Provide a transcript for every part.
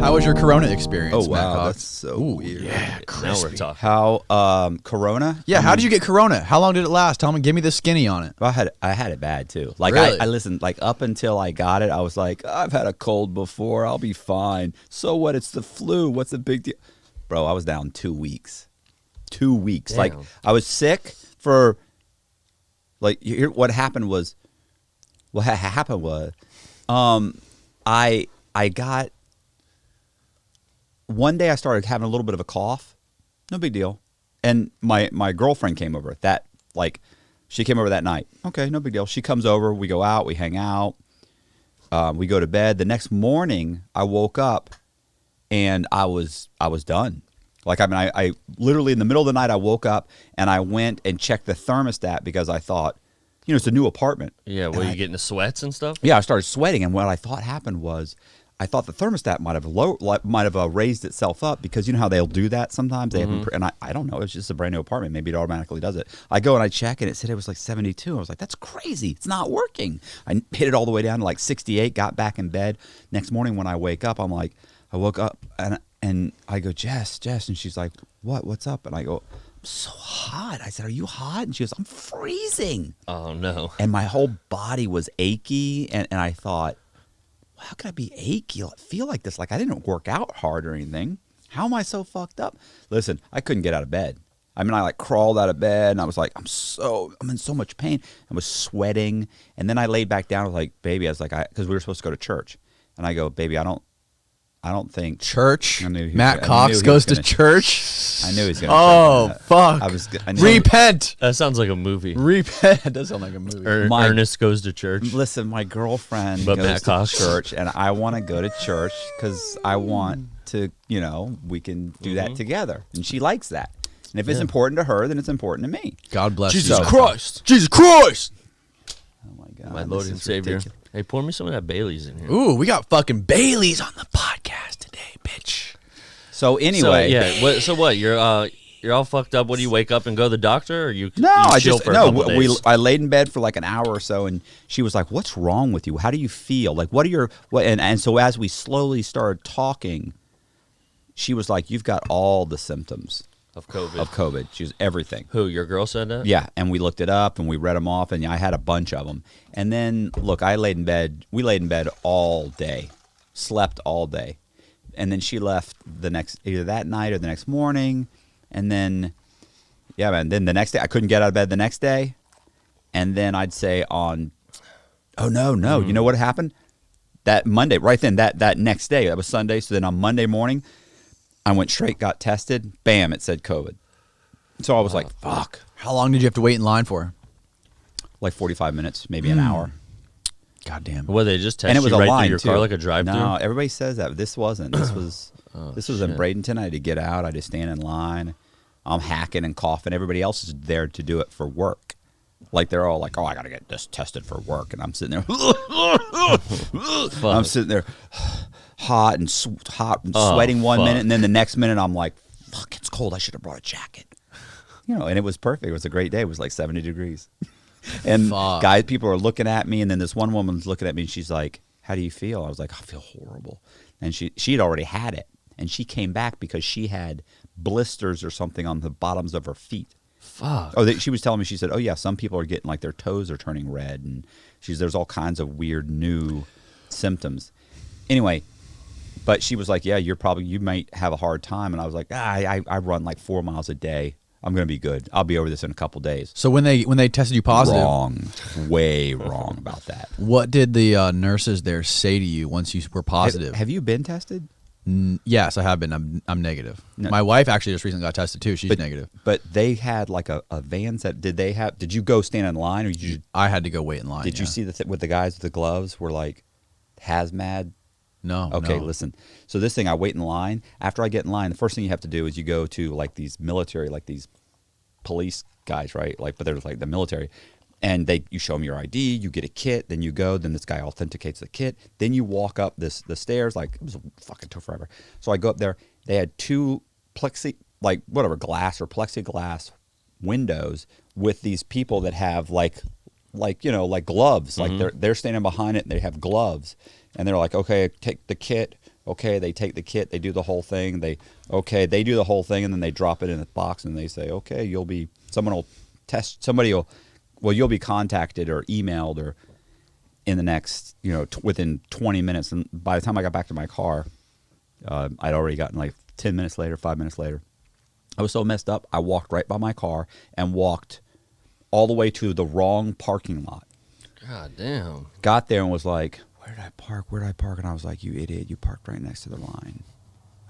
How was your Corona experience? Oh, wow. Matt Cox? That's so weird. Yeah, Now we're talking. How, Corona? Yeah, how did you get Corona? How long did it last? Tell me, give me the skinny on it. Well, I had it bad too. Like Really? I listened, like up until I got it, I was like, I've had a cold before, I'll be fine. So what? It's the flu. What's the big deal? Bro, I was down 2 weeks. 2 weeks. Damn. Like I was sick for like what happened was I got one day I started having a little bit of a cough. No big deal. And my girlfriend came over. She came over that night. Okay, no big deal. She comes over, we go out, we hang out. We go to bed. The next morning I woke up and I was done. Like, I mean, I literally in the middle of the night, I woke up and I went and checked the thermostat because I thought, it's a new apartment. Yeah, were you getting the sweats and stuff? Yeah, I started sweating. And what I thought happened was I thought the thermostat might have raised itself up because you know how they'll do that sometimes? They haven't, and I don't know. It's just a brand new apartment. Maybe it automatically does it. I go and I check and it said it was like 72. I was like, that's crazy. It's not working. I hit it all the way down to like 68, got back in bed. Next morning when I wake up, I'm like, I woke up and I go, Jess, and she's like, what's up? And I go, I'm so hot. I said, are you hot? And she goes, I'm freezing. Oh, no. And my whole body was achy. And I thought, well, how could I be achy? I feel like this. Like I didn't work out hard or anything. How am I so fucked up? Listen, I couldn't get out of bed. I mean, I like crawled out of bed and I was like, I'm in so much pain. I was sweating. And then I laid back down. I was like, baby, because we were supposed to go to church. And I go, baby, I don't think Church. I knew he Matt was- I Cox knew he goes was to gonna- church. I knew he was going to. Oh, fuck. I knew- Repent. That sounds like a movie. Repent. That does sound like a movie. Ernest goes to church. Listen, my girlfriend But goes Matt to Cox. church, and I want to go to church because I want to, we can do that together, and she likes that. And if it's important to her, then it's important to me. God bless Jesus you. Christ. Jesus Christ. Oh my God, My this Lord is and Savior. ridiculous. Hey, pour me some of that Bailey's in here. Ooh, we got fucking Bailey's on the podcast today, bitch. So anyway, So what? You're all fucked up. What do you wake up and go to the doctor, or you I chill just for a couple days? I laid in bed for like an hour or so, and she was like, "What's wrong with you? How do you feel? Like, what are your what?" And so as we slowly started talking, she was like, "You've got all the symptoms of COVID. of COVID." She was everything. Who? Your girl said that? Yeah, and we looked it up and we read them off, and I had a bunch of them. And then look, I laid in bed. We laid in bed all day, slept all day, and then she left either that night or the next morning, and then then the next day I couldn't get out of bed the next day, and then I'd say you know what happened? That Monday, right then, that next day, that was Sunday. So then on Monday morning, I went straight, got tested, bam, it said COVID. So I was like, fuck. How long did you have to wait in line for? Like 45 minutes, maybe an hour. God damn. Well, they just test And it was you a right line through your too. car like a drive-through. No, everybody says that. But this wasn't. This was this was in shit. Bradenton. I had to get out. I had to stand in line. I'm hacking and coughing. Everybody else is there to do it for work. Like they're all like, "Oh, I got to get this tested for work," and I'm sitting there. I'm sitting there, hot and sweating one fuck. minute, and then the next minute I'm like, "Fuck, it's cold. I should have brought a jacket." And it was perfect. It was a great day. It was like 70 degrees. And Fuck. people are looking at me, and then this one woman's looking at me, and she's like, "How do you feel?" I was like, "I feel horrible." And she'd already had it, and she came back because she had blisters or something on the bottoms of her feet. Fuck. Oh, she was telling me. She said, "Oh yeah, some people are getting like their toes are turning red, and there's all kinds of weird new symptoms." Anyway, but she was like, "Yeah, you might have a hard time," and I was like, I run like 4 miles a day. I'm gonna be good. I'll be over this in a couple days. So when they tested you positive, Wrong, way wrong about that. what did the nurses there say to you once you were positive? Have you been tested? Yes, I have been. I'm negative. No. My wife actually just recently got tested too. She's negative. But they had like a van set. Did you go stand in line, or I had to go wait in line. did you see with the guys with the gloves were like hazmat? No. Okay, no. listen. So this thing, I wait in line. After I get in line, the first thing you have to do is you go to like these military, like these police guys, right? Like, but they're like the military. And you show them your ID, you get a kit, then you go, then this guy authenticates the kit, then you walk up the stairs, like, it was fucking took forever. So I go up there, they had two glass or plexiglass windows with these people that have like gloves, like they're standing behind it and they have gloves. And they're like, okay, take the kit, Okay, they take the kit, they do the whole thing. They do the whole thing, and then they drop it in a box, and they say, okay, you'll be contacted or emailed or in the next, within 20 minutes. And by the time I got back to my car, I'd already gotten like 10 minutes later, 5 minutes later. I was so messed up, I walked right by my car and walked all the way to the wrong parking lot. God damn. Got there and was like, where did I park? Where did I park? And I was like, you idiot, you parked right next to the line.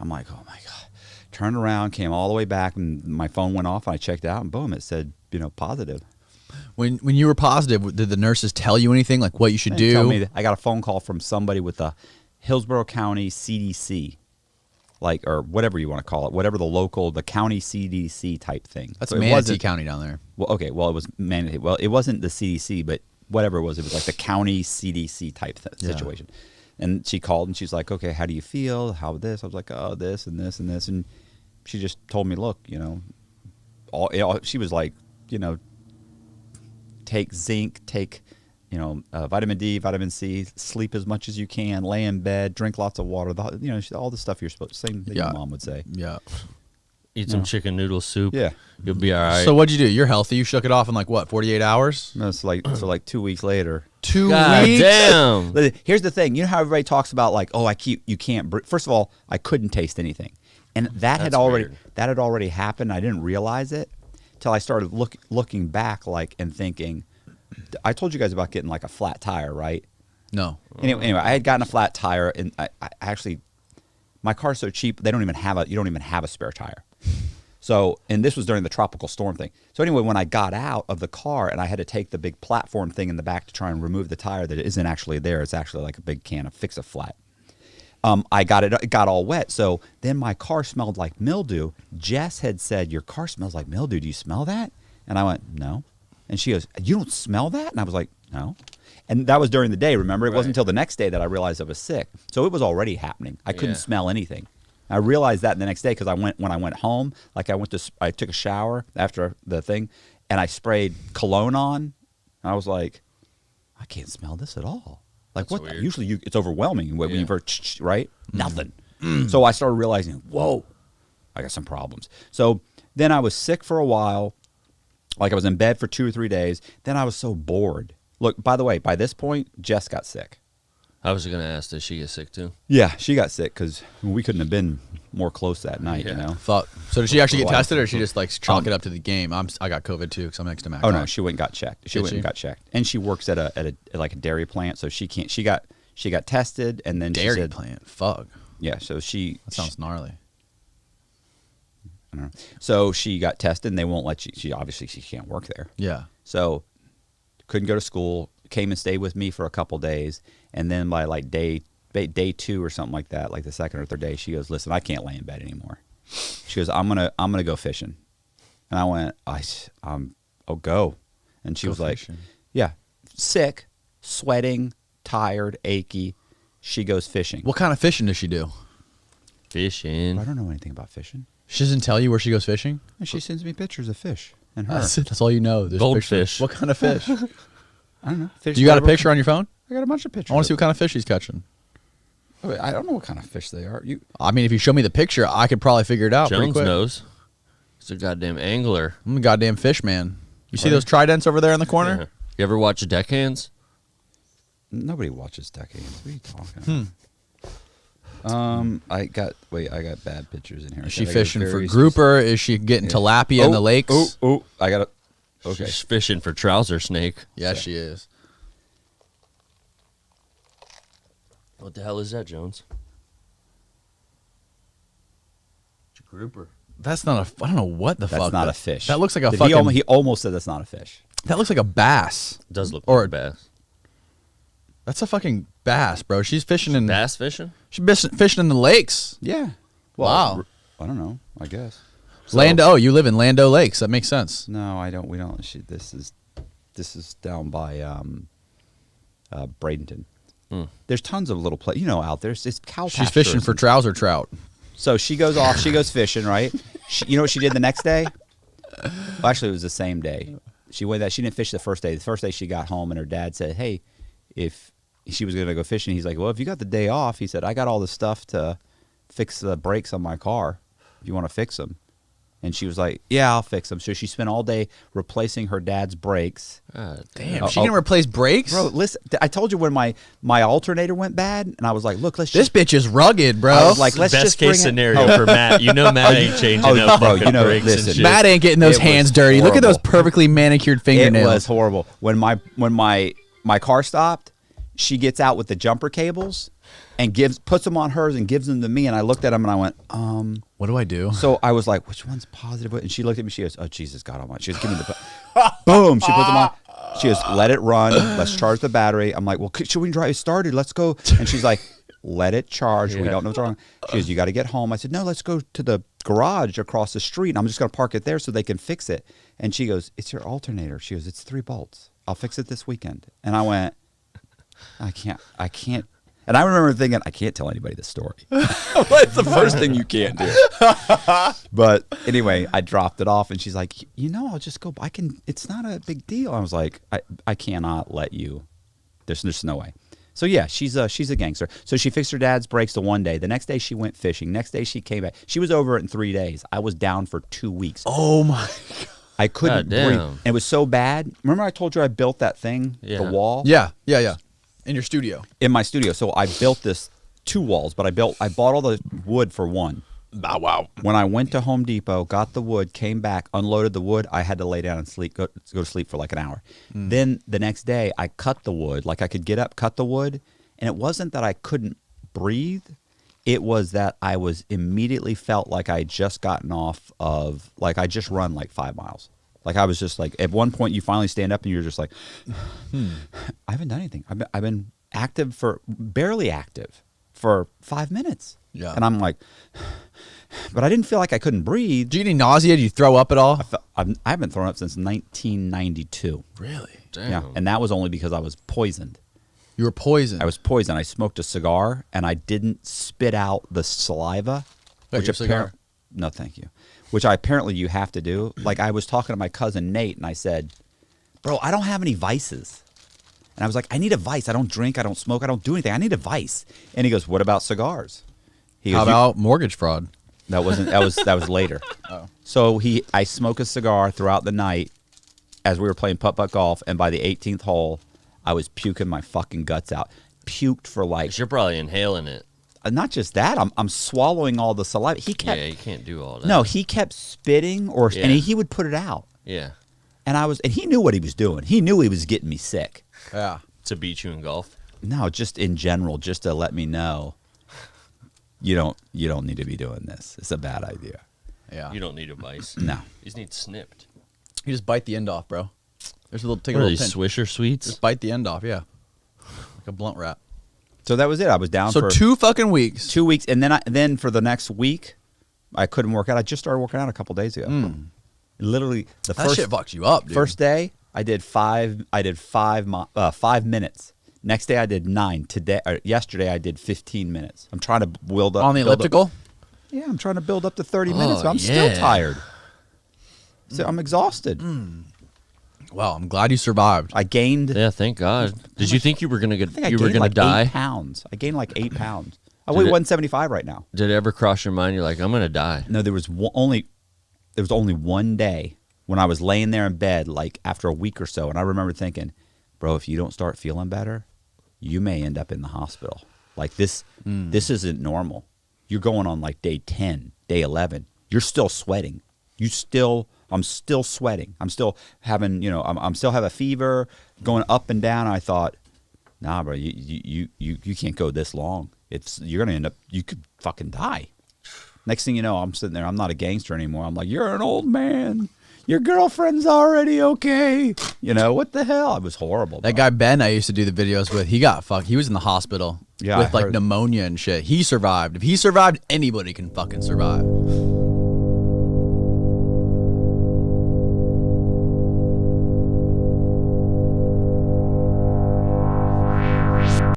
I'm like, oh my God. Turned around, came all the way back, and my phone went off, and I checked out, and boom, it said, positive. When you were positive, did the nurses tell you anything, like what you should do? Tell me that I got a phone call from somebody with the Hillsborough County CDC, or whatever you want to call it, whatever the county CDC type thing. That's so Manatee County down there. Well, okay, well, it was Manatee. Well, it wasn't the CDC, but whatever it was like the county CDC type situation. And she called, and she's like, okay, how do you feel? How this? I was like, oh, this and this and this. And she just told me, look, she was like, take zinc, take, vitamin D, vitamin C, sleep as much as you can, lay in bed, drink lots of water, all the stuff you're supposed to, same thing your mom would say. Yeah. Eat some chicken noodle soup. Yeah. You'll be all right. So what'd you do? You're healthy. You shook it off in 48 hours? No, it's like 2 weeks later. 2 God weeks? damn. Here's the thing. You know how everybody talks about you can't breathe. First of all, I couldn't taste anything. And that had already happened. I didn't realize it till I started looking back and thinking, I told you guys about getting a flat tire, right? No. Anyway, I had gotten a flat tire, and I actually, my car's so cheap, you don't even have a spare tire. So, and this was during the tropical storm thing. So anyway, when I got out of the car and I had to take the big platform thing in the back to try and remove the tire that isn't actually there, it's actually like a big can of Fix-A-Flat. It got all wet. So then my car smelled like mildew. Jess had said, your car smells like mildew. Do you smell that? And I went, no. And she goes, you don't smell that? And I was like, no. And that was during the day, remember? It wasn't until the next day that I realized I was sick. So it was already happening. I couldn't smell anything. I realized that the next day because when I went home, I took a shower after the thing, and I sprayed cologne on. And I was like, I can't smell this at all. Like, That's what? weird. Usually it's overwhelming when you first, right? Nothing. So I started realizing, whoa, I got some problems. So then I was sick for a while. I was in bed for 2 or 3 days. Then I was so bored. Look, by the way, by this point, Jess got sick. I was going to ask, did she get sick too? Yeah, she got sick because we couldn't have been more close that night, Fuck. So did she actually get tested, or did she just chalk it up to the game? I got COVID too because I'm next to Mac. Oh no, she went and got checked. She Did went and she? got checked, and she works at a dairy plant, so she can't. She got tested, and then she Dairy said, plant. Fuck. yeah. So That sounds gnarly. I don't know. So she got tested, and they won't let you. She can't work there. Yeah. So couldn't go to school. Came and stayed with me for a couple days, and then by day 2 or something like that, like the second or third day, she goes, "Listen, I can't lay in bed anymore." She goes, "I'm gonna go fishing," and I went, "Oh, go," and she was like, fishing. "Yeah, sick, sweating, tired, achy." She goes fishing. What kind of fishing does she do? Fishing. I don't know anything about fishing. She doesn't tell you where she goes fishing? And she sends me pictures of fish and her. That's it. That's all you know. There's Goldfish. pictures. What kind of fish? Do I don't know. Fish you got a whatever- picture on your phone? I got a bunch of pictures. I want to see what kind of fish he's catching. I don't know what kind of fish they are. I mean, if you show me the picture, I could probably figure it out pretty Jones quick. knows. He's a goddamn angler. I'm a goddamn fish man. You see those tridents over there in the corner? You ever watch Deckhands? Nobody watches Decades. What are you talking about? I got bad pictures in here. Is she I gotta fishing get for very grouper? Is she getting tilapia in the lakes? Oh, I got it. Okay. She's fishing for trouser snake. Yes, she is. What the hell is that, Jones? It's a grouper. That's not a. I don't know what the fuck. That's not that- a fish. That looks like a He fucking. he almost said that's not a fish. That looks like a bass. It does look Or- like a bass. That's a fucking bass, bro. She's fishing in. Bass fishing? She's fishing in the lakes. Yeah. Wow. I don't know. I guess. Lando. Oh, you live in Lando Lakes. That makes sense. No, I don't. We don't. This is down by Bradenton. There's tons of little out there. It's cow She's fishing pastures for and- trouser trout. So she goes off. She goes fishing, right? You know what she did the next day? Well, actually, it was the same day. She went that she didn't fish the first day. The first day she got home, and her dad said, "Hey, if she was gonna go fishing. He's like, well, if you got the day off, he said, I got all the stuff to fix the brakes on my car. If you want to fix them. And she was like, yeah, I'll fix them. So she spent all day replacing her dad's brakes. Damn, she can replace brakes? Bro, listen, I told you when my alternator went bad, and I was like, look, let's This just... bitch is rugged, bro. I was like, let's Best just bring case it- scenario Oh. for Matt. You know Matt ain't changing up bro, fucking you know, brakes listen, and shit. Matt ain't getting those It was hands dirty. Look at those horrible. perfectly manicured It fingernails. was horrible. When my car stopped, she gets out with the jumper cables and puts them on hers and gives them to me. And I looked at them and I went, What do I do? So I was like, which one's positive? And she looked at me. She goes, oh, Jesus God Almighty. She goes, give me the... Boom. She puts them on. She goes, let it run. Let's charge the battery. I'm like, well, should we drive it started? Let's go. And she's like, let it charge. We don't know what's wrong. She goes, you got to get home. I said, no, let's go to the garage across the street. And I'm just going to park it there so they can fix it. And she goes, it's your alternator. She goes, it's 3 bolts. I'll fix it this weekend. And I went, I can't. And I remember thinking, I can't tell anybody this story. That's the first thing you can't do. But anyway, I dropped it off, and she's like, I'll just go. It's not a big deal. I was like, I cannot let you. There's no way. So yeah, she's a gangster. So she fixed her dad's brakes the one day. The next day she went fishing. Next day she came back. She was over it in 3 days. I was down for 2 weeks. Oh my God. I couldn't breathe. Goddamn. And it was so bad. Remember I told you I built that thing, Yeah. the wall? Yeah. In your studio. In my studio. So I built this 2 walls, but I bought all the wood for one. Wow. When I went to Home Depot, got the wood, came back, unloaded the wood, I had to lay down and sleep, go to sleep for like an hour. Then the next day, I cut the wood. Like I could get up, cut the wood, and it wasn't that I couldn't breathe. It was that I was immediately felt like I had just gotten off of, like I just run like 5 miles. Like I was just like, at one point you finally stand up and you're just like, I haven't done anything. I've been barely active for 5 minutes. Yeah. And I'm like, but I didn't feel like I couldn't breathe. Do you get any nausea? Do you throw up at all? I haven't thrown up since 1992. Really? Damn. Yeah. And that was only because I was poisoned. You were poisoned. I was poisoned. I smoked a cigar and I didn't spit out the saliva. Wait, your cigar? No, thank you. Which apparently you have to do. Like I was talking to my cousin Nate and I said, bro, I don't have any vices. And I was like, I need a vice. I don't drink. I don't smoke. I don't do anything. I need a vice. And he goes, what about cigars? He How goes, about mortgage fraud? that was later. Oh. So I smoke a cigar throughout the night as we were playing putt-putt golf. And by the 18th hole, I was puking my fucking guts out. Puked for like... You're probably inhaling it. Not just that, I'm swallowing all the saliva. He kept Yeah, you can't do all that. no, he kept spitting and Yeah. he would put it out. Yeah. And he knew what he was doing. He knew he was getting me sick. Yeah. To beat you in golf. No, just in general, just to let me know you don't need to be doing this. It's a bad idea. Yeah. You don't need a vice. No. You just need snipped. You just bite the end off, bro. There's a little take What a are little these pinch. Swisher sweets? Just bite the end off, yeah. Like a blunt wrap. So that was it. I was down So for 2 fucking weeks. 2 weeks, and then for the next week, I couldn't work out. I just started working out a couple days ago. Literally the That shit fucks you up, dude. first day I did 5 minutes. Next day I did 9. Yesterday I did 15 minutes. I'm trying to build up on the build up- elliptical. Yeah, I'm trying to build up to 30 minutes, Oh, but I'm still yeah. tired. So I'm exhausted. Wow, I'm glad you survived. I gained. Yeah, thank God. Did you think you were gonna I think I you were gained gonna like die? 8 pounds. I gained like 8 pounds. I Did weigh it- 175 right now. Did it ever cross your mind? You're like, I'm gonna die. No, there was only one day when I was laying there in bed, like after a week or so, and I remember thinking, bro, if you don't start feeling better, you may end up in the hospital. Like this isn't normal. You're going on like day 10, day 11. You're still sweating. I'm still sweating. I'm still having, I'm still have a fever, going up and down. I thought, nah, bro, you can't go this long. You're gonna end up, you could fucking die. Next thing you know, I'm sitting there. I'm not a gangster anymore. I'm like, you're an old man. Your girlfriend's already okay. What the hell? It was horrible. That bro. guy Ben I used to do the videos with, he got fucked. He was in the hospital Yeah, with I like heard. pneumonia and shit. He survived. If he survived, anybody can fucking survive.